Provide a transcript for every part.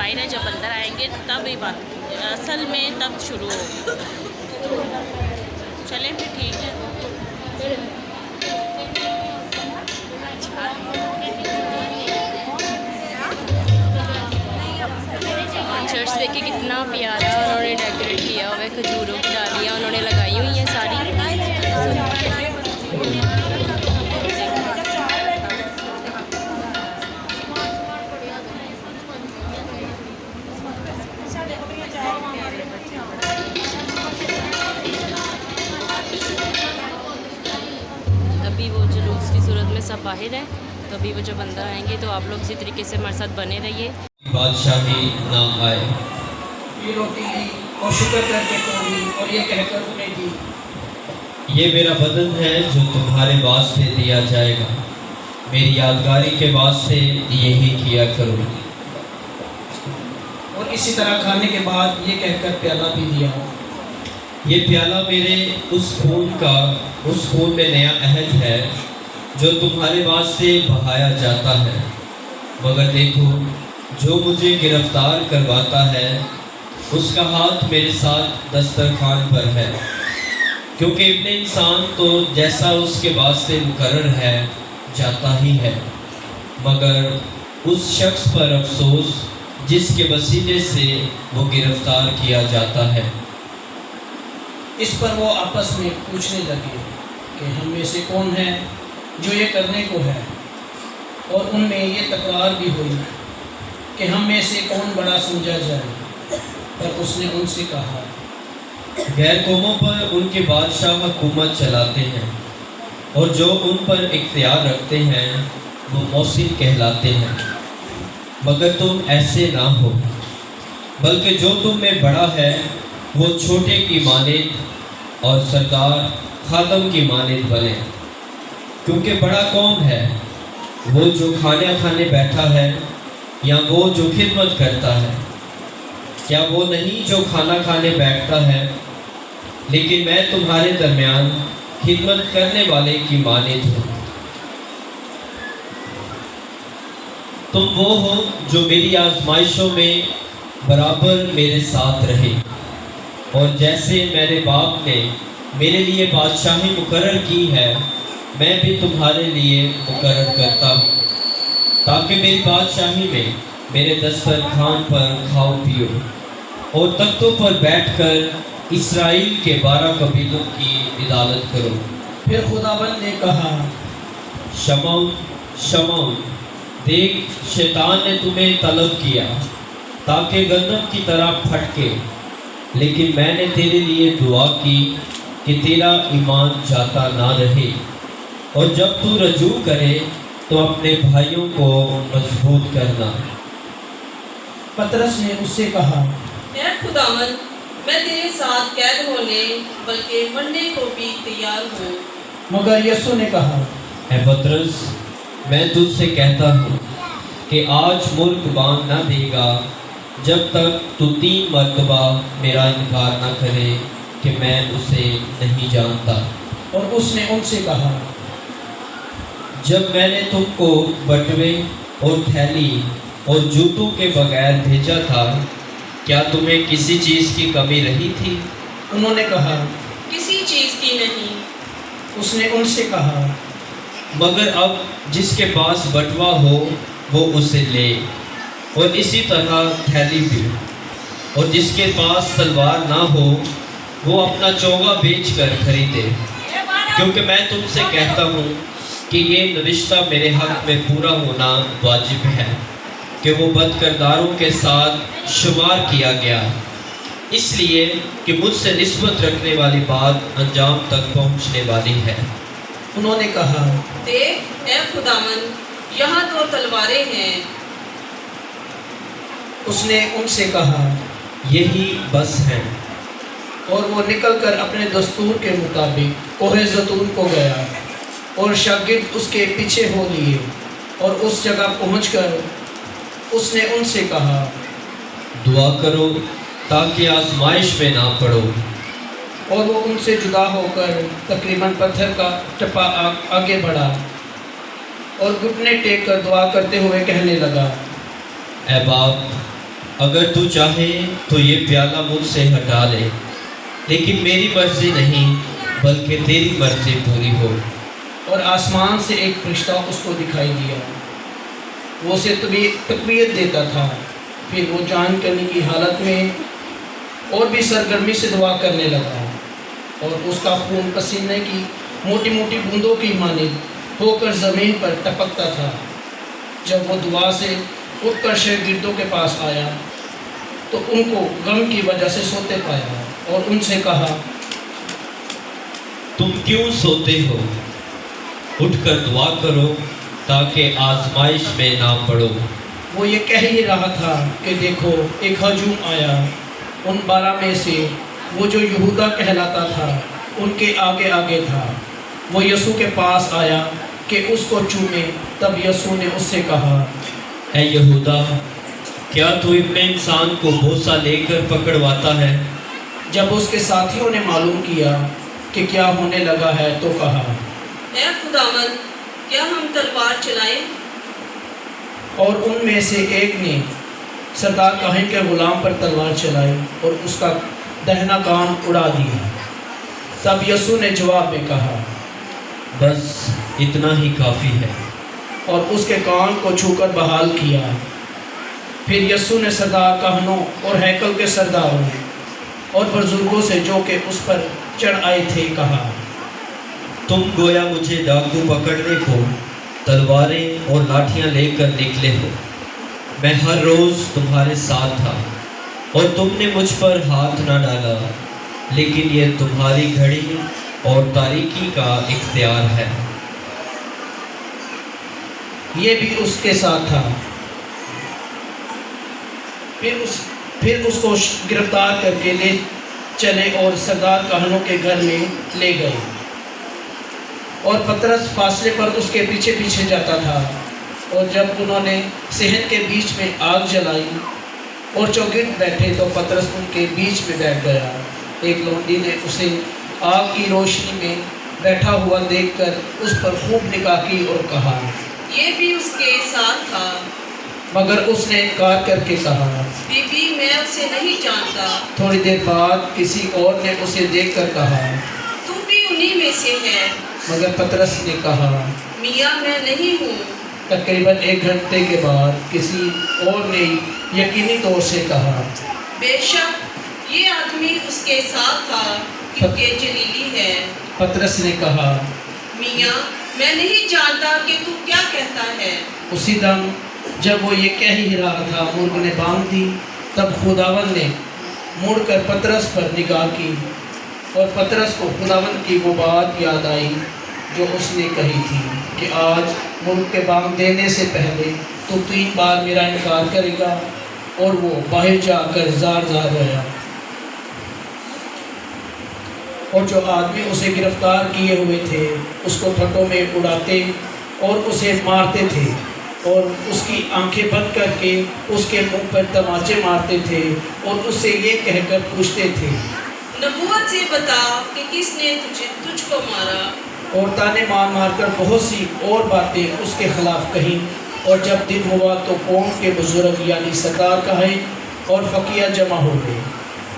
باہر ہے، جب اندر آئیں گے تب ہی بات اصل میں تب شروع ہوگی. چلیں پھر ٹھیک ہے. چرچ دیکھیں کتنا پیارا انہوں نے ڈیکوریٹ کیا ہوا ہے. کھجوروں کی ڈالیاں انہوں نے لگائی ہوئی ہیں ساری. ابھی وہ جلوس کی صورت میں سب باہر ہیں، تو ابھی وہ جب اندر آئیں گے تو آپ لوگ اسی طریقے سے ہمارے ساتھ بنے رہیے. بادشاہی نہ آئے. یہ روٹی لی اور شکر کر کے توڑی اور یہ کہہ کر انہیں دی، یہ میرا بدن ہے جو تمہارے واسطے دیا جائے گا. میری یادگاری کے واسطے یہی کیا کرو. اور اسی طرح کھانے کے بعد یہ کہہ کر پیالہ بھی دیا، یہ پیالہ میرے اس خون میں نیا عہد ہے جو تمہارے واسطے بہایا جاتا ہے. مگر دیکھو، جو مجھے گرفتار کرواتا ہے اس کا ہاتھ میرے ساتھ دسترخوان پر ہے. کیونکہ ابن انسان تو جیسا اس کے واسطے مقرر ہے جاتا ہی ہے، مگر اس شخص پر افسوس جس کے وسیلے سے وہ گرفتار کیا جاتا ہے. اس پر وہ آپس میں پوچھنے لگے کہ ہم میں سے کون ہے جو یہ کرنے کو ہے، اور ان میں یہ تکرار بھی ہوئی کہ ہم میں سے کون بڑا سمجھا جائے. پر اس نے ان سے کہا، غیر قوموں پر ان کے بادشاہ حکومت چلاتے ہیں، اور جو ان پر اختیار رکھتے ہیں وہ موصل کہلاتے ہیں. مگر تم ایسے نہ ہو، بلکہ جو تم میں بڑا ہے وہ چھوٹے کی مانند اور سردار خادم کی مانند بنے. کیونکہ بڑا کون ہے، وہ جو کھانا کھانے بیٹھا ہے یا وہ جو خدمت کرتا ہے؟ کیا وہ نہیں جو کھانا کھانے بیٹھتا ہے؟ لیکن میں تمہارے درمیان خدمت کرنے والے کی مانند ہوں. تم وہ ہو جو میری آزمائشوں میں برابر میرے ساتھ رہے، اور جیسے میرے باپ نے میرے لیے بادشاہی مقرر کی ہے میں بھی تمہارے لیے مقرر کرتا ہوں، تاکہ میری بادشاہی میں میرے دسترخوان پر کھاؤ پیو اور تختوں پر بیٹھ کر اسرائیل کے 12 قبیلوں کی عدالت کرو. پھر خداوند نے کہا، شمعون شمعون، دیکھ شیطان نے تمہیں طلب کیا تاکہ گندم کی طرح پھٹکے، لیکن میں نے تیرے لیے دعا کی کہ تیرا ایمان جاتا نہ رہے، اور جب تو رجوع کرے تو اپنے بھائیوں کو مضبوط کرنا. پطرس نے اس سے کہا، اے خداوند، میں تیرے ساتھ قید ہونے بلکہ مرنے کو بھی تیار ہوں. مگر یسوع نے کہا، اے پطرس، میں تجھ سے کہتا ہوں کہ آج ملک بانگ نہ دے گا جب تک تو 3 مرتبہ میرا انکار نہ کرے کہ میں اسے نہیں جانتا. اور اس نے ان سے کہا، جب میں نے تم کو بٹوے اور تھیلی اور جوتوں کے بغیر بھیجا تھا، کیا تمہیں کسی چیز کی کمی رہی تھی؟ انہوں نے کہا، کسی چیز کی نہیں. اس نے ان سے کہا، مگر اب جس کے پاس بٹوا ہو وہ اسے لے، اور اسی طرح تھیلی بھی. اور جس کے پاس تلوار نہ ہو وہ اپنا چوغا بیچ کر خریدے. کیونکہ میں تم سے کہتا ہوں کہ یہ نوشتہ میرے حق میں پورا ہونا واجب ہے کہ وہ بدکرداروں کے ساتھ شمار کیا گیا، اس لیے کہ مجھ سے نسبت رکھنے والی بات انجام تک پہنچنے والی ہے. انہوں نے کہا، دیکھ اے خداوند، یہاں تو تلواریں ہیں. اس نے ان سے کہا، یہی بس ہے. اور وہ نکل کر اپنے دستور کے مطابق کوہ زیتون کو گیا، اور شاگرد اس کے پیچھے ہو لیے. اور اس جگہ پہنچ کر اس نے ان سے کہا، دعا کرو تاکہ آزمائش میں نہ پڑو. اور وہ ان سے جدا ہو کر تقریباً پتھر کا ٹپا آگے بڑھا اور گھٹنے ٹیک کر دعا کرتے ہوئے کہنے لگا، اے باپ، اگر تو چاہے تو یہ پیالہ مجھ سے ہٹا لے، لیکن میری مرضی نہیں بلکہ تیری مرضی پوری ہو۔ اور آسمان سے ایک فرشتہ اس کو دکھائی دیا، وہ اسے تقویت دیتا تھا۔ پھر وہ جان کرنے کی حالت میں اور بھی سرگرمی سے دعا کرنے لگا، اور اس کا خون پسینے کی موٹی موٹی بوندوں کی مانند ہو کر زمین پر ٹپکتا تھا۔ جب وہ دعا سے اٹھ کر شاگردوں کے پاس آیا تو ان کو غم کی وجہ سے سوتے پایا، اور ان سے کہا، تم کیوں سوتے ہو؟ اٹھ کر دعا کرو تاکہ آزمائش میں نہ پڑو۔ وہ یہ کہہ ہی رہا تھا کہ دیکھو ایک ہجوم آیا، ان 12 میں سے وہ جو یہودا کہلاتا تھا ان کے آگے آگے تھا۔ وہ یسوع کے پاس آیا کہ اس کو چومے، تب یسوع نے اس سے کہا، اے یہودا، کیا تو ابن انسان کو بوسہ لے کر پکڑواتا ہے؟ جب اس کے ساتھیوں نے معلوم کیا کہ کیا ہونے لگا ہے تو کہا، اے خداوند، کیا ہم تلوار چلائیں؟ اور ان میں سے ایک نے سردار کاہن کے غلام پر تلوار چلائی اور اس کا دہنا کان اڑا دیا۔ تب یسوع نے جواب میں کہا، بس اتنا ہی کافی ہے، اور اس کے کان کو چھو کر بحال کیا۔ پھر یسوع نے سردار کاہنوں اور ہیکل کے سرداروں اور بزرگوں سے جو کہ اس پر چڑھ آئے تھے کہا، تم گویا مجھے ڈاکو پکڑنے کو تلواریں اور لاٹھیاں لے کر نکلے ہو۔ میں ہر روز تمہارے ساتھ تھا اور تم نے مجھ پر ہاتھ نہ ڈالا، لیکن یہ تمہاری گھڑی اور تاریکی کا اختیار ہے۔ یہ بھی اس کے ساتھ تھا۔ پھر اس کو گرفتار کر کے لے چلے اور سردار کاہنوں کے گھر میں لے گئے، اور پترس فاصلے پر اس کے پیچھے پیچھے جاتا تھا۔ اور جب انہوں نے صحن کے بیچ میں آگ جلائی اور چوگرد بیٹھے تو پترس ان کے بیچ میں بیٹھ گیا۔ ایک لونڈی نے اسے آگ کی روشنی میں بیٹھا ہوا دیکھ کر اس پر خوب نگاہ کی اور کہا، یہ بھی اس کے ساتھ تھا۔ مگر اس نے انکار کر کے کہا، بی بی، میں اسے نہیں جانتا۔ تھوڑی دیر بعد کسی اور نے اسے دیکھ کر کہا، تو بھی انہی میں سے ہے۔ مگر پترس نے کہا، میاں، میں نہیں ہوں۔ تقریباً 1 گھنٹے کے بعد کسی اور نے یقینی طور سے کہا، بے شک یہ آدمی اس کے ساتھ تھا، کیونکہ جلیلی ہے۔ پترس نے کہا، میاں، میں نہیں جانتا کہ تو کیا کہتا ہے۔ اسی دم جب وہ یہ کہہ ہی رہا تھا، مرغ نے بانگ دی۔ تب خداوند نے مڑ کر پترس پر نگاہ کی، اور پترس کو خداوند کی وہ بات یاد آئی جو اس نے کہی تھی کہ آج مرغ کے بانگ دینے سے پہلے تو 3 بار میرا انکار کرے گا۔ اور وہ باہر جا کر زار زار رویا۔ اور جو آدمی اسے گرفتار کیے ہوئے تھے اس کو ٹھٹوں میں اڑاتے اور اسے مارتے تھے، اور اس کی آنکھیں بند کر کے اس کے منہ پر تماچے مارتے تھے، اور اس سے یہ کہہ کر پوچھتے تھے، نبوت سے بتا کہ کس نے تجھ کو مارا۔ اور تانے مار مار کر بہت سی اور باتیں اس کے خلاف کہیں۔ اور جب دن ہوا تو قوم کے بزرگ یعنی سردار کاہن اور فقیہ جمع ہو گئے،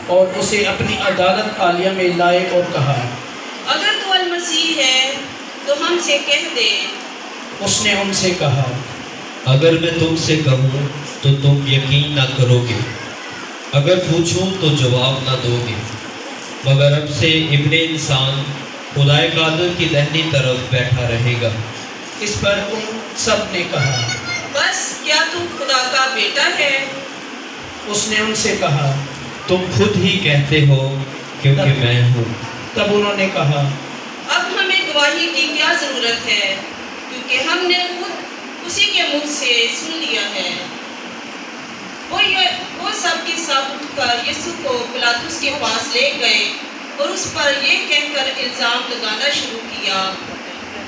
اور اسے اپنی عدالت عالیہ میں لائے اور کہا، اگر تو المسیح ہے تو ہم سے کہہ دے۔ اس نے ان سے کہا، اگر میں تم سے کہوں تو تم یقین نہ کرو گے، اگر پوچھوں تو جواب نہ دو گے، مگر اب سے ابن انسان خدائے قادر کی دہنی طرف بیٹھا رہے گا۔ اس پر ان سب نے کہا، بس کیا تو خدا کا بیٹا ہے؟ اس نے ان سے کہا، تم خود ہی کہتے ہو کیونکہ میں ہوں۔ تب انہوں نے کہا، اب ہمیں گواہی کی کیا ضرورت ہے، کیونکہ ہم نے خود اسی کے منہ سے سن لیا ہے۔ وہ سب کے سب اٹھ کر یسوع کو پلاطس کے پاس لے گئے اور اس پر یہ کہہ کر الزام لگانا شروع کیا،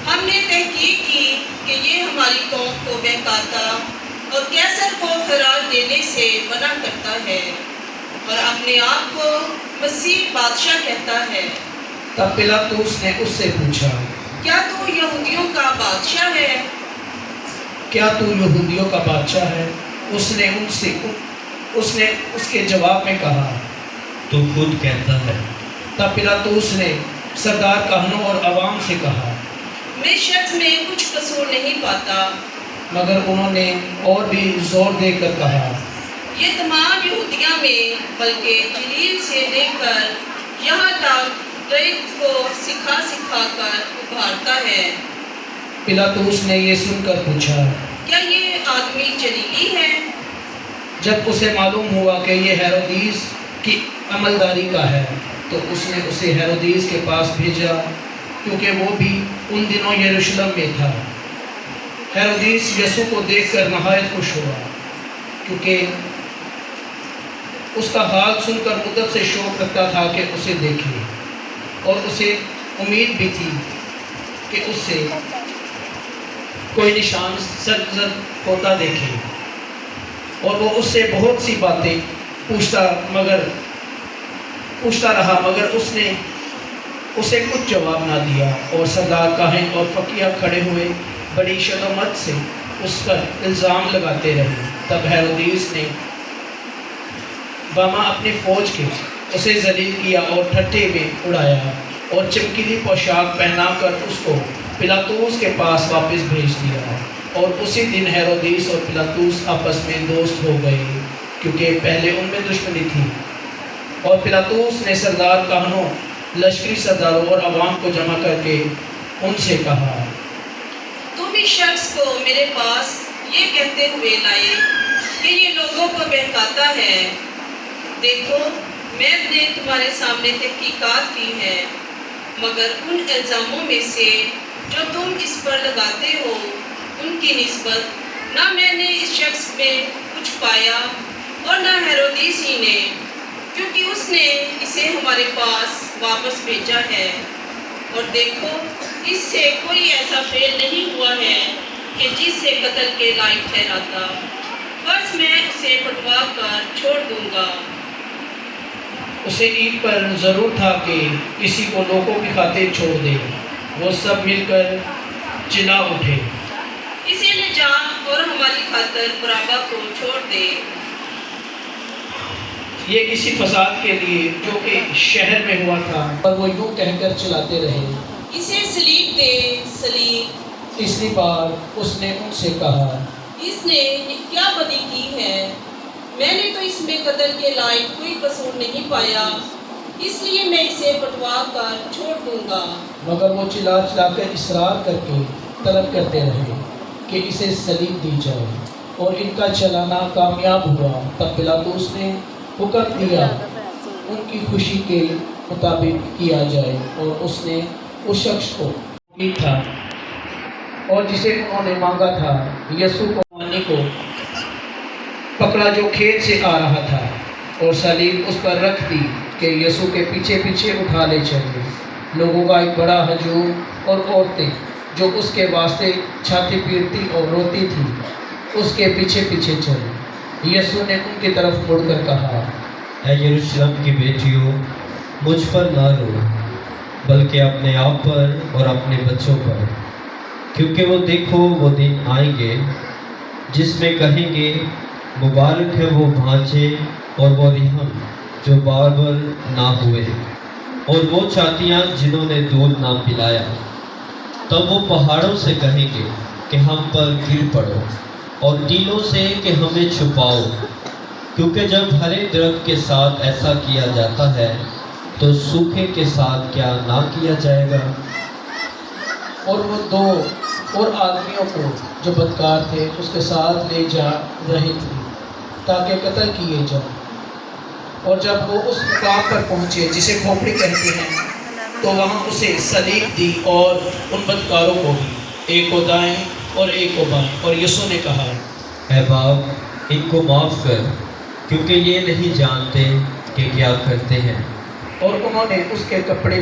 ہم نے تحقیق کی کہ یہ ہماری قوم کو بہکاتا اور کیسر کو خراج دینے سے منع کرتا ہے اور اپنے آپ کو مسیح بادشاہ کہتا ہے۔ تب پلاطس نے اس سے پوچھا، کیا تو یہودیوں کا بادشاہ ہے؟ کیا تو یہودیوں کا بادشاہ ہے؟ اس نے اس نے اس کے جواب میں کہا۔ تو خود کہتا ہے۔ تب پلاطس نے سردار کہنوں اور عوام سے کہا، میں شخص میں کچھ قصور نہیں پاتا۔ مگر انہوں نے اور بھی زور دے کر کہا، یہ تمام یہودیہ میں بلکہ جلیل سے لے کر یہاں تک غیب کو سکھا سکھا کر ابھارتا ہے۔ پلاطس نے یہ سن کر پوچھا، کیا یہ آدمی جلیلی ہے؟ جب اسے معلوم ہوا کہ یہ ہیرودیس کی عملداری کا ہے تو اس نے اسے ہیرودیس کے پاس بھیجا، کیونکہ وہ بھی ان دنوں یروشلم میں تھا۔ ہیرودیس یسوع کو دیکھ کر نہایت خوش ہوا، کیونکہ اس کا حال سن کر مدت سے شوق رکھتا تھا کہ اسے دیکھے، اور اسے امید بھی تھی کہ اس سے کوئی نشان سرزد ہوتا دیکھے، اور وہ اس سے بہت سی باتیں پوچھتا رہا، مگر اس نے اسے کچھ جواب نہ دیا، اور سردار کاہن اور فقیہ کھڑے ہوئے بڑی شدت سے اس پر الزام لگاتے رہے۔ تب ہیرودیس نے باما اپنی فوج کے اسے ذلیل کیا اور ٹھٹھے میں اڑایا، اور چمکیلی پوشاک پہنا کر اس کو پلاطس کے پاس واپس بھیج دیا۔ اور اسی دن ہیرودیس اور پلاطس آپس میں دوست ہو گئے، کیونکہ پہلے ان میں دشمنی تھی۔ اور پلاطس نے سردار کہنوں، لشکری سرداروں اور عوام کو جمع کر کے ان سے کہا، تم اس شخص کو میرے پاس یہ کہتے ہوئے لائے کہ یہ لوگوں کو بہکاتا ہے۔ دیکھو، میں نے تمہارے سامنے تحقیقات کی ہے، مگر ان الزاموں میں سے جو تم اس پر لگاتے ہو ان کی نسبت نہ میں نے اس شخص میں کچھ پایا اور نہ ہیرودیس ہی نے، کیونکہ اس نے اسے ہمارے پاس واپس بھیجا ہے۔ اور دیکھو، اس سے کوئی ایسا فعل نہیں ہوا ہے کہ جس سے قتل کے لائق ٹھہراتا، بس میں اسے پٹوا کر چھوڑ دوں گا۔ اسے عید پر ضرور تھا کہ کسی کو لوگوں کی خاطر چھوڑ دے۔ وہ سب مل کر چلا اٹھے، اسے لے جا اور ہماری خاطر بارابا کو چھوڑ دے۔ یہ کسی فساد کے لیے جو کہ شہر میں ہوا تھا، اور وہ یوں کہہ کر چلاتے رہے، اسے سلیب دے، سلیب۔ تیسری بار اس نے ان سے کہا، اس نے کیا بدی کی ہے؟ میں نے تو اس میں قتل کے لائق کوئی قصور نہیں پایا، اس لیے میں اسے پٹوا کر چھوڑ دوں گا۔ مگر وہ چلا کر اصرار کر کے طلب کرتے رہے کہ اسے سلیب دی جائے، اور ان کا چلانا کامیاب ہوا۔ تب پلاطس نے حکم دیا ان کی خوشی کے مطابق کیا جائے، اور اس نے اس شخص کو تھا اور جسے انہوں نے مانگا تھا، یسوع کو مارنے کو پکڑا، جو کھیت سے آ رہا تھا، اور سلیب اس پر رکھ دی کہ یسوع کے پیچھے پیچھے اٹھا لے چلے۔ لوگوں کا ایک بڑا ہجوم اور عورتیں جو اس کے واسطے چھاتی پیٹتی اور روتی تھی اس کے پیچھے پیچھے چلی۔ یسوع نے ان کی طرف مڑ کر کہا، اے یروشلم کی بیٹیوں، مجھ پر نہ رو، بلکہ اپنے آپ پر اور اپنے بچوں پر، کیونکہ وہ دیکھو وہ دن آئیں گے جس میں کہیں گے، مبارک ہے وہ بھانجے اور وہ رحم جو باربر نہ ہوئے، اور وہ چھاتیاں جنہوں نے دودھ نہ پلایا۔ تب وہ پہاڑوں سے کہیں گے کہ ہم پر گر پڑو، اور ٹیلوں سے کہ ہمیں چھپاؤ، کیونکہ جب ہرے درخت کے ساتھ ایسا کیا جاتا ہے تو سوکھے کے ساتھ کیا نہ کیا جائے گا۔ اور وہ دو اور آدمیوں کو جو بدکار تھے اس کے ساتھ لے جا رہے تھے تاکہ قتل کیے جائیں۔ اور جب وہ اس مقام پر پہنچے جسے کھوپڑی کہتے ہیں، تو وہاں اسے سلیب دی، اور ان بدکاروں کو بھی، ایک کو دائیں اور ایک کو بائیں۔ اور یسوع نے کہا، اے باپ، ان کو معاف کر، کیونکہ یہ نہیں جانتے کہ کیا کرتے ہیں۔ اور انہوں نے اس کے کپڑے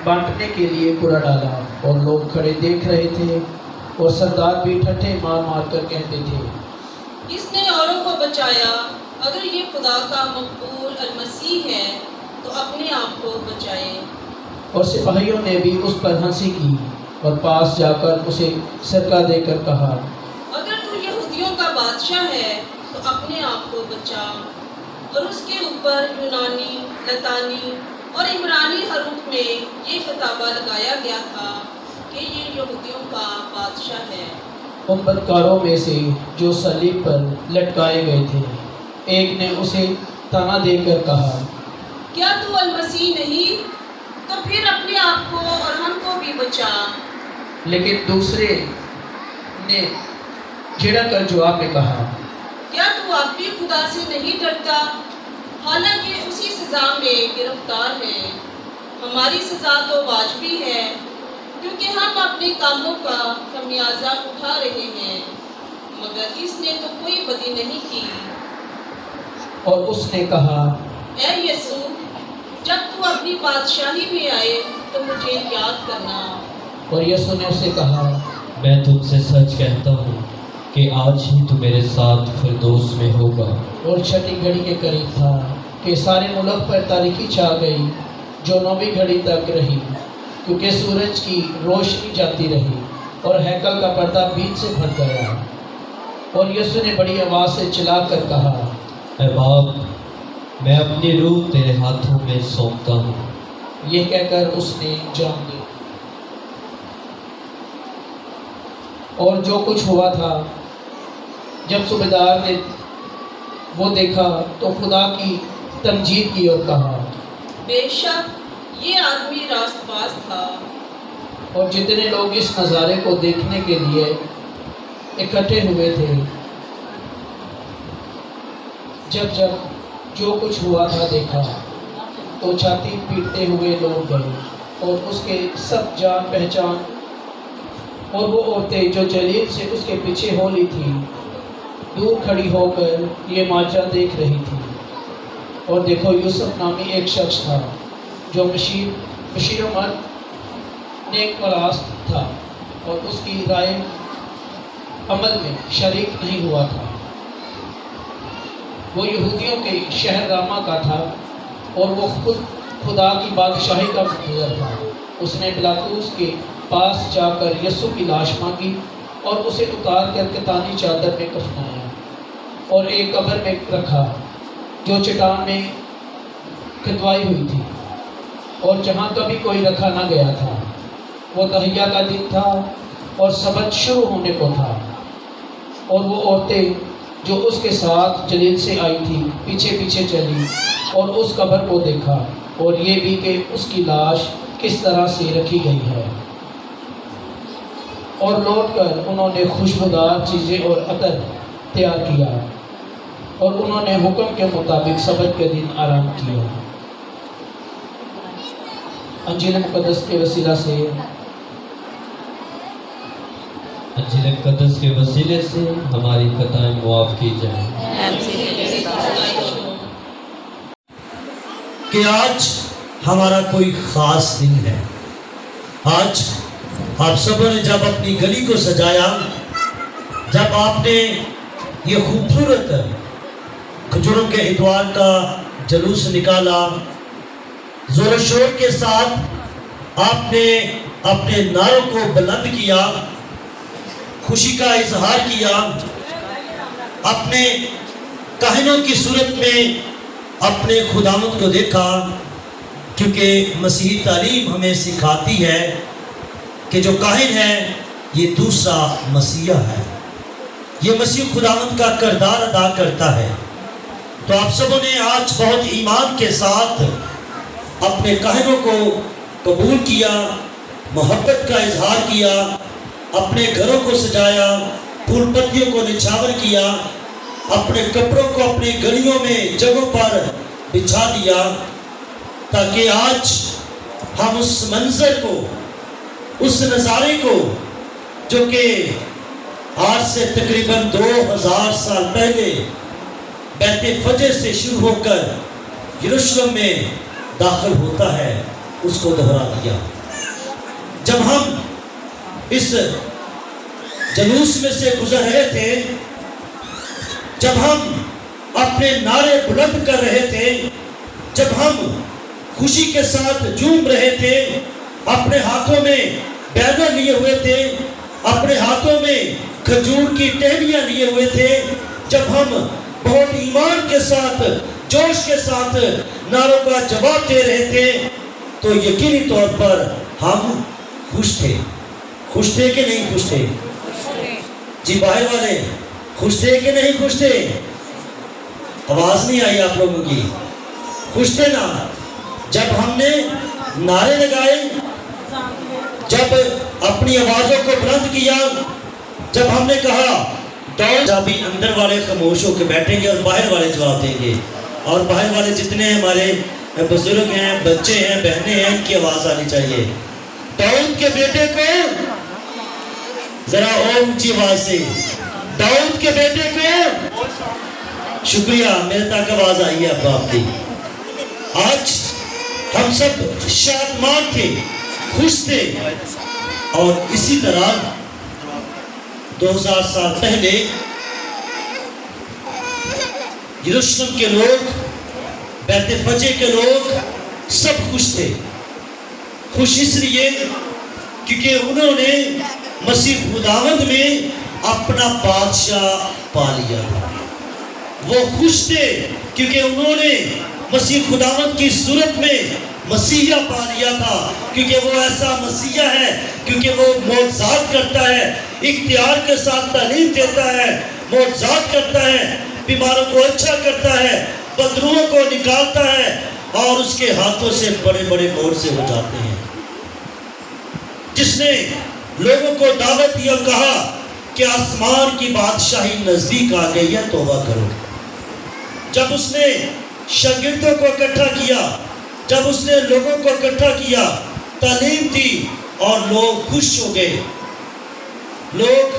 بانٹنے کے لیے کوڑا ڈالا، اور لوگ کھڑے دیکھ رہے تھے، اور سردار بھی ٹھٹھے مار مار کر کہتے تھے، اس نے اوروں کو بچایا، اگر یہ خدا کا مقبول المسیح ہے تو اپنے آپ کو بچائے۔ اور سپاہیوں نے بھی اس پر ہنسی کی، اور پاس جا کر اسے سرکہ دے کر کہا، اگر تو یہودیوں کا بادشاہ ہے تو اپنے آپ آپ کو بچا، اور اس کے اوپر یونانی، لطانی اور عبرانی حروف میں یہ خطابہ لگایا گیا تھا کہ یہ یہودیوں کا بادشاہ ہے۔ ان بدکاروں میں سے جو صلیب پر لٹکائے گئے تھے ایک نے اسے تانا دے کر کہا، کیا تو المسیح نہیں؟ تو پھر اپنے آپ کو اور ہم کو بھی بچا۔ لیکن دوسرے نے جھڑک کر جواب میں کہا، کیا تو آپ بھی خدا سے نہیں ڈرتا؟ حالانکہ اسی سزا میں گرفتار ہیں۔ ہماری سزا تو واجبی ہے کیونکہ ہم اپنے کاموں کا خمیازہ اٹھا رہے ہیں، مگر اس نے تو کوئی بدی نہیں کی۔ اور اس نے کہا، اے یسوع، جب تو اپنی بادشاہی میں آئے تو مجھے یاد کرنا۔ اور یسوع نے اسے کہا، میں تم سے سچ کہتا ہوں کہ آج ہی تو میرے ساتھ فردوس میں ہوگا۔ اور چھٹی گھڑی کے قریب تھا کہ سارے ملک پر تاریکی چھا گئی جو 9ویں گھڑی تک رہی، کیونکہ سورج کی روشنی جاتی رہی اور ہیکل کا پردہ بیچ سے پھٹ گیا۔ اور یسوع نے بڑی آواز سے چلا کر کہا، اے باپ، میں اپنی روح تیرے ہاتھوں میں سونپتا ہوں۔ یہ کہہ کر اس نے جان دی۔ اور جو کچھ ہوا تھا جب صوبیدار نے وہ دیکھا تو خدا کی تمجید کی اور کہا، بے شک یہ آدمی راست باز تھا۔ اور جتنے لوگ اس نظارے کو دیکھنے کے لیے اکٹھے ہوئے تھے، جب جو کچھ ہوا تھا دیکھا تو چھاتی پیٹتے ہوئے لوٹ گئے، اور اس کے سب جان پہچان اور وہ عورتیں جو جلیل سے اس کے پیچھے ہو لی تھی دور کھڑی ہو کر یہ ماجرا دیکھ رہی تھی۔ اور دیکھو، یوسف نامی ایک شخص تھا جو بشیر و مرد نیک پرست تھا اور اس کی رائے عمل میں شریک نہیں ہوا تھا۔ وہ یہودیوں کے شہر راما کا تھا اور وہ خود خدا کی بادشاہی کا منتظر تھا۔ اس نے پلاطوس کے پاس جا کر یسوع کی لاش مانگی اور اسے اتار کر کتانی چادر میں کفنایا اور ایک قبر میں رکھا جو چٹان میں کھدوائی ہوئی تھی اور جہاں کبھی کوئی رکھا نہ گیا تھا۔ وہ تہیہ کا دن تھا اور سبت شروع ہونے کو تھا، اور وہ عورتیں جو اس کے ساتھ جلیل سے آئی تھی پیچھے پیچھے چلی اور اس قبر کو دیکھا، اور یہ بھی کہ اس کی لاش کس طرح سے رکھی گئی ہے۔ اور لوٹ کر انہوں نے خوشبودار چیزیں اور عطر تیار کیا، اور انہوں نے حکم کے مطابق سبت کے دن آرام کیا۔ انجیل مقدس کے وسیلہ سے انجیل مقدس کے وسیلے سے ہماری خطائیں معاف کی جائیں۔ کہ آج ہمارا کوئی خاص دن ہے۔ آج آپ سبوں نے جب اپنی گلی کو سجایا، جب آپ نے یہ خوبصورت کھجوروں کے اتوار کا جلوس نکالا، زور و شور کے ساتھ آپ نے اپنے نعروں کو بلند کیا، خوشی کا اظہار کیا، اپنے کاہنوں کی صورت میں اپنے خداوند کو دیکھا، کیونکہ مسیحی تعلیم ہمیں سکھاتی ہے کہ جو کاہن ہے یہ دوسرا مسیح ہے، یہ مسیح خداوند کا کردار ادا کرتا ہے۔ تو آپ سبوں نے آج بہت ایمان کے ساتھ اپنے کاہنوں کو قبول کیا، محبت کا اظہار کیا، اپنے گھروں کو سجایا، پھول پتیوں کو نچھاور کیا، اپنے کپڑوں کو اپنی گلیوں میں جگہوں پر بچھا دیا، تاکہ آج ہم اس منظر کو، اس نظارے کو جو کہ آج سے تقریباً 2000 سال پہلے بیت فجر سے شروع ہو کر یروشلم میں داخل ہوتا ہے، اس کو دہرا دیا۔ جب ہم اس جلوس میں سے گزر رہے تھے، جب ہم اپنے نعرے بلند کر رہے تھے، جب ہم خوشی کے ساتھ جھوم رہے تھے، اپنے ہاتھوں میں بینر لیے ہوئے تھے، اپنے ہاتھوں میں کھجور کی ٹہنیاں لیے ہوئے تھے، جب ہم بہت ایمان کے ساتھ جوش کے ساتھ نعروں کا جواب دے رہے تھے تو یقینی طور پر ہم خوش تھے. خوش تھے کہ نہیں خوش تھے؟ جی باہر والے خوش تھے کہ نہیں خوش تھے؟ آواز نہیں آئی آپ لوگوں کی. خوش تھے نا جب ہم نے نعرے لگائے، جب اپنی آوازوں کو بلند کیا، جب ہم نے کہا دوڑ، بھی اندر والے خاموش ہو کے بیٹھیں گے اور باہر والے جواب دیں گے. اور باہر والے جتنے ہمارے بزرگ ہیں، بچے ہیں، بہنیں ہیں، ان کی آواز آنی چاہیے. داؤد کے بیٹے کو ذرا اور اونچی آواز سے، داؤد کے بیٹے کو. شکریہ، میرے تک آواز آئی ہے اب آپ کی. آج ہم سب شادمان تھے، خوش تھے. اور اسی طرح 2000 سال پہلے یروشلم کے لوگ، بیت فجے کے لوگ سب خوش تھے. خوش اس لیے کیونکہ انہوں نے مسیح خداوند میں اپنا بادشاہ پا لیا تھا. وہ خوش تھے کیونکہ انہوں نے مسیح خداوند کی صورت میں مسیحا پا لیا تھا، کیونکہ وہ ایسا مسیحا ہے، کیونکہ وہ معجزات کرتا ہے، اختیار کے ساتھ تعلیم دیتا ہے، معجزات کرتا ہے، بیماروں کو اچھا کرتا ہے، بدروحوں کو نکالتا ہے، اور اس کے ہاتھوں سے بڑے بڑے معجزے ہو جاتے ہیں. جس نے لوگوں کو دعوت دی اور کہا کہ آسمان کی بادشاہی نزدیک آ گئی ہے، توبہ کرو. جب اس نے شاگردوں کو اکٹھا کیا، جب اس نے لوگوں کو اکٹھا کیا، تعلیم دی اور لوگ خوش ہو گئے، لوگ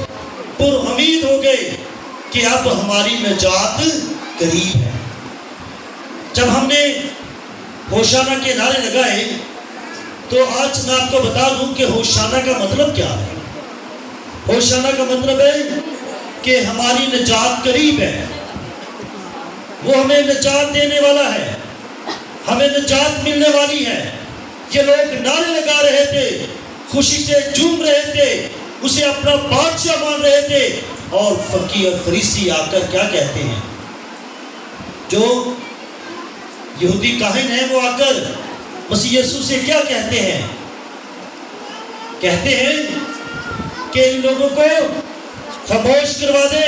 پر امید ہو گئے کہ اب ہماری نجات قریب ہے. جب ہم نے ہوشانہ کے نعرے لگائے تو آج میں آپ کو بتا دوں کہ ہوشانہ کا مطلب کیا ہے. ہوشانہ کا مطلب ہے کہ ہماری نجات قریب ہے، وہ ہمیں نجات دینے والا ہے، ہمیں نجات ملنے والی ہے. یہ لوگ نعرے لگا رہے تھے، خوشی سے جھوم رہے تھے، اسے اپنا بادشاہ مان رہے تھے. اور فقیہ اور فریسی آ کر کیا کہتے ہیں؟ جو یہودی کاہن ہیں وہ آ کر مسیح یسوع سے کیا کہتے ہیں؟ کہتے ہیں کہ ان لوگوں کو خاموش کروا دے.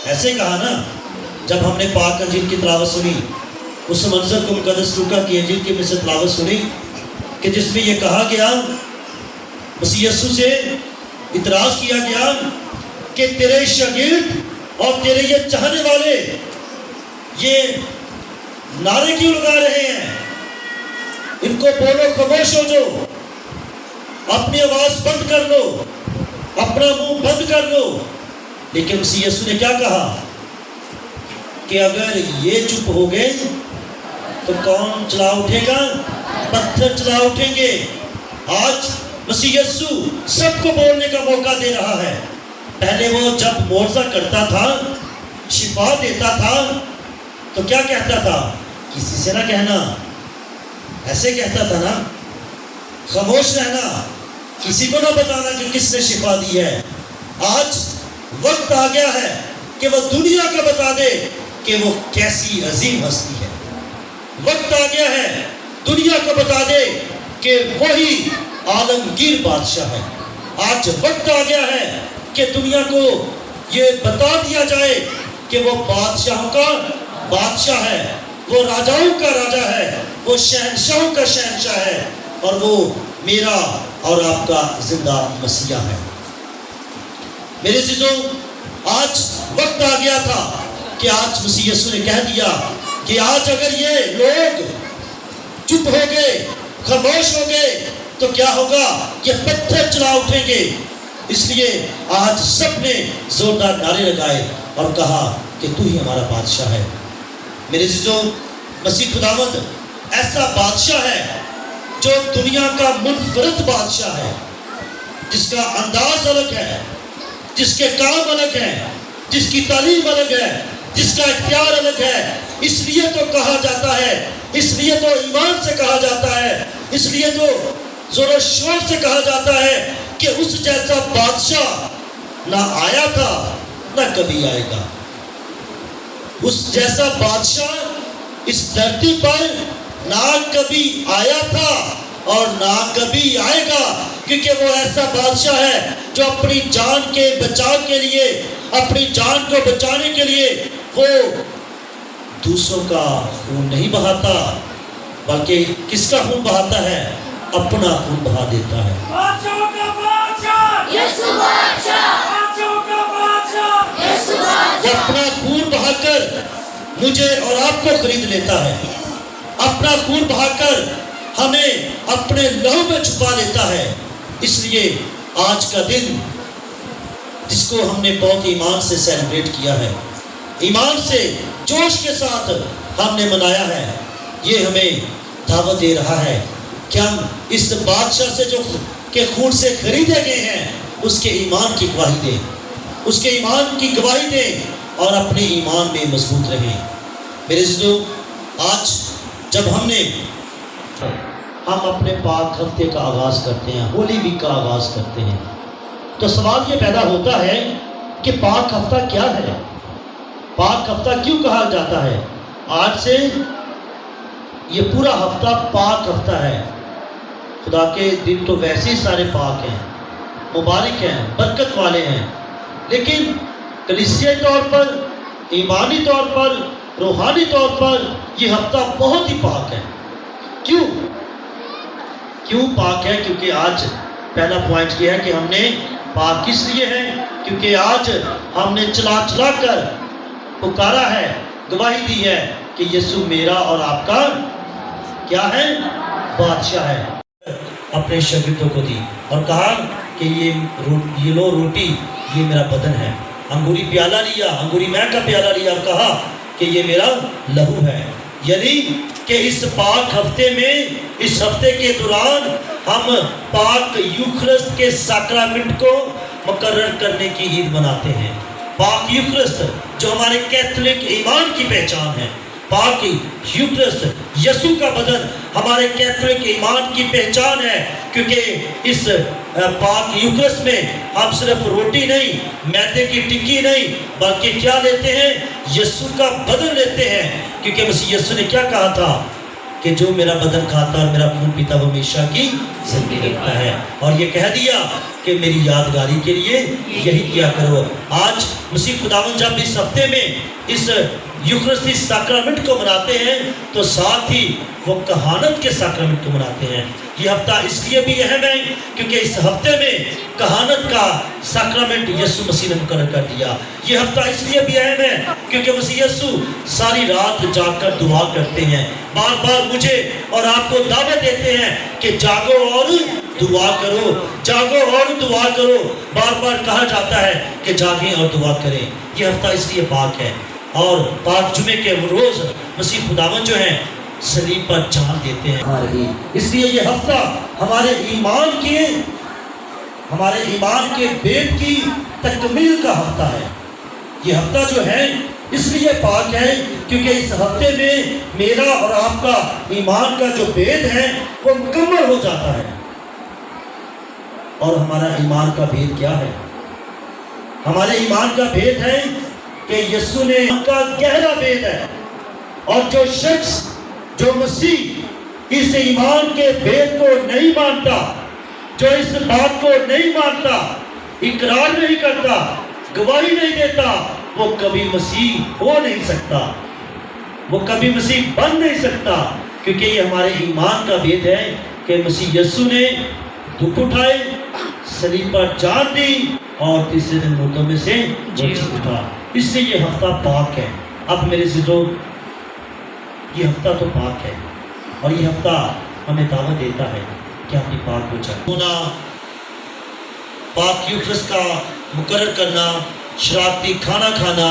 ایسے کہا نا جب ہم نے پاک انجیل کی تلاوت سنی، اس منظر کو مقدس لوکا کی انجیل کی میں سے تلاوت سنی کہ جس میں یہ کہا گیا، مسیح یسوع سے اعتراض کیا گیا کہ تیرے شاگرد اور تیرے یہ چاہنے والے یہ نعرے کیوں لگا رہے ہیں؟ ان کو بولو خاموش ہو جاؤ، اپنی آواز بند کر لو، اپنا منہ بند کر لو. لیکن مسیح یسوع نے کیا کہا کہ اگر یہ چپ ہو گئے تو کون چلا اٹھے گا؟ پتھر چلا اٹھیں گے. آج مسیح یسوع سب کو بولنے کا موقع دے رہا ہے. پہلے وہ جب معجزہ کرتا تھا، شفا دیتا تھا، تو کیا کہتا تھا؟ کسی سے نہ کہنا. ایسے کہتا تھا نا، خاموش رہنا، کسی کو نہ بتانا کہ کس نے شفا دی ہے. آج وقت آ گیا ہے کہ وہ دنیا کو بتا دے کہ وہ کیسی عظیم ہستی ہے. وقت آ گیا ہے دنیا کو بتا دے کہ وہی عالمگیر بادشاہ ہے. آج وقت آ گیا ہے کہ دنیا کو یہ بتا دیا جائے کہ وہ بادشاہوں کا بادشاہ ہے، وہ راجاؤں کا راجا ہے، وہ شہنشاہوں کا شہنشاہ ہے، اور وہ میرا اور آپ کا زندہ مسیح ہے. میرے عزیزوں، آج وقت آ گیا تھا کہ آج مسیح یسوع نے کہہ دیا کہ آج اگر یہ لوگ چپ ہو گئے، خاموش ہو گئے تو کیا ہوگا؟ یہ پتھر چلا اٹھیں گے. اس لیے آج سب نے زوردار نعرے لگائے اور کہا کہ تو ہی ہمارا بادشاہ ہے. میرے عزیزوں، مسیح خداوند ایسا بادشاہ ہے جو دنیا کا منفرد بادشاہ ہے، جس کا انداز الگ ہے، جس کے کام الگ ہیں، جس کی تعلیم الگ ہے، جس کا اختیار الگ ہے. اس لیے تو کہا جاتا ہے، اس لیے تو ایمان سے کہا جاتا ہے، اس لیے تو زور و شور سے کہا جاتا ہے کہ اس جیسا بادشاہ نہ آیا تھا نہ کبھی آئے گا. اس جیسا بادشاہ اس دھرتی پر نہ کبھی آیا تھا اور نہ کبھی آئے گا، کیونکہ وہ ایسا بادشاہ ہے جو اپنی جان کے بچاؤ کے لیے، اپنی جان کو بچانے کے لیے وہ دوسروں کا خون نہیں بہاتا، بلکہ کس کا خون بہاتا ہے؟ اپنا خون بہا دیتا ہے۔ بادشاہوں کا بادشاہ یسوع بادشاہ، بادشاہوں کا بادشاہ یسوع بادشاہ، وہ اپنا خون بہا کر مجھے اور آپ کو خرید لیتا ہے، اپنا خون بہا کر ہمیں اپنے لہو میں چھپا لیتا ہے۔ اس لیے آج کا دن جس کو ہم نے بہت ایمان سے سیلیبریٹ کیا ہے، ایمان سے جوش کے ساتھ ہم نے منایا ہے، یہ ہمیں دعوت دے رہا ہے کہ ہم اس بادشاہ سے جو کے خون سے خریدے گئے ہیں اس کے ایمان کی گواہی دیں، اس کے ایمان کی گواہی دیں اور اپنے ایمان میں مضبوط رہیں۔ میرے عزیزو، آج جب ہم اپنے پاک ہفتے کا آغاز کرتے ہیں، ہولی ویک کا آغاز کرتے ہیں، تو سوال یہ پیدا ہوتا ہے کہ پاک ہفتہ کیا ہے؟ پاک ہفتہ کیوں کہا جاتا ہے؟ آج سے یہ پورا ہفتہ پاک ہفتہ ہے۔ خدا کے دن تو ویسے ہی سارے پاک ہیں، مبارک ہیں، برکت والے ہیں، لیکن کلیسیائی طور پر، ایمانی طور پر، روحانی طور پر یہ ہفتہ بہت ہی پاک ہے۔ کیوں پاک ہے؟ کیونکہ آج پہلا پوائنٹ یہ ہے کہ ہم نے پاک کس لیے ہے؟ کیونکہ آج ہم نے چلا چلا کر پکارا ہے، گواہی دی ہے کہ یسوع میرا اور آپ کا کیا ہے؟ بادشاہ ہے۔ اپنے شاگردوں کو دی اور کہا کہ یہ لو روٹی، یہ میرا بدن ہے۔ انگوری پیالہ لیا، انگوری مے کا پیالہ لیا اور کہا کہ یہ میرا لہو ہے۔ یعنی کہ اس پاک ہفتے میں، اس ہفتے کے دوران ہم پاک یوکرست کے ساکرامنٹ کو مقرر کرنے کی عید مناتے ہیں۔ پاک یوکرست جو ہمارے کیتھولک ایمان کی پہچان ہے، پاک یوکرست یسوع کا بدن ہمارے کیتھولک ایمان کی پہچان ہے، کیونکہ اس پاک یوکرست میں ہم صرف روٹی نہیں، میدے کی ٹکی نہیں، بلکہ کیا لیتے ہیں؟ یسوع کا بدن لیتے ہیں، کیونکہ مسیح یسوع نے کیا کہا تھا کہ جو میرا بدن کھاتا اور میرا خون پیتا وہ ہمیشہ کی زندگی رکھتا ہے، اور یہ کہہ دیا کہ میری یادگاری کے لیے یہی کیا کرو۔ آج مسیح خداوند جب اس ہفتے میں اس یوکرستی ساکرامنٹ کو مناتے ہیں تو ساتھ ہی وہ کہانت کے ساکرامنٹ کو مناتے ہیں۔ یہ ہفتہ اس لیے بھی اہم ہے کیونکہ اس ہفتے میں کہانت کا ساکرامنٹ یسوع مسیح نے مقرر کر دیا۔ یہ ہفتہ اس لیے بھی اہم ہے کیونکہ مسیح یسوع ساری رات جاگ کر دعا کرتے ہیں، بار بار مجھے اور آپ کو دعوت دیتے ہیں کہ جاگو اور دعا کرو، جاگو اور دعا کرو۔ بار بار کہا جاتا ہے کہ جاگیں اور دعا کریں۔ یہ ہفتہ اس لیے پاک ہے، اور پاک جمعے کے روز مسیح خداوند جو ہیں صلیب پر جان دیتے ہیں۔ اس لیے یہ ہفتہ ہمارے ایمان کے بیت کی تکمیل کا ہفتہ ہے۔ یہ ہفتہ جو ہے اس لیے پاک ہے کیونکہ اس ہفتے میں میرا اور آپ کا ایمان کا جو بیت ہے وہ مکمل ہو جاتا ہے۔ اور ہمارا ایمان کا بیت کیا ہے؟ ہمارے ایمان کا بیت ہے کہ یسوع نے کا گہرا بیت ہے، اور جو شخص جو مسیح اس ایمان کے بیت کو نہیں مانتا، جو اس بات کو نہیں مانتا، اقرار نہیں کرتا، گواہی نہیں دیتا، وہ کبھی مسیح ہو نہیں سکتا، وہ کبھی مسیح بن نہیں سکتا، کیونکہ یہ ہمارے ایمان کا بیت ہے کہ مسیح یسوع نے دکھ اٹھائے، صلیب پر جان دی اور تیسرے دن مردوں میں سے جی اٹھا۔ اس لیے یہ ہفتہ پاک ہے۔ اب میرے عزیزو، یہ ہفتہ تو پاک ہے، اور یہ ہفتہ ہمیں دعوت دیتا ہے کہ اپنی پاک ہو جائے۔ ہونا، پاک یوکرست کا مقرر کرنا، شراکتی کھانا کھانا،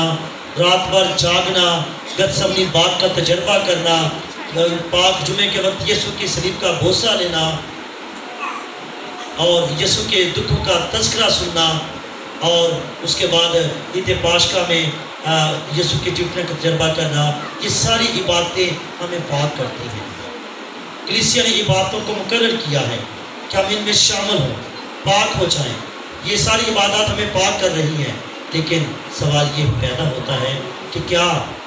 رات بھر جاگنا، گتسمنی باغ کا تجربہ کرنا، پاک جمعے کے وقت یسوع کی صلیب کا بوسہ لینا اور یسوع کے دکھوں کا تذکرہ سننا، اور اس کے بعد عید پاشکا میں یسوع کے جی اٹھنے کا تجربہ کرنا، یہ ساری عبادتیں ہمیں پاک کرتی ہیں۔ کلیسیا نے عبادتوں کو مقرر کیا ہے کہ ہم ان میں شامل ہوں، پاک ہو جائیں۔ یہ ساری عبادات ہمیں پاک کر رہی ہیں، لیکن سوال یہ پیدا ہوتا ہے کہ کیا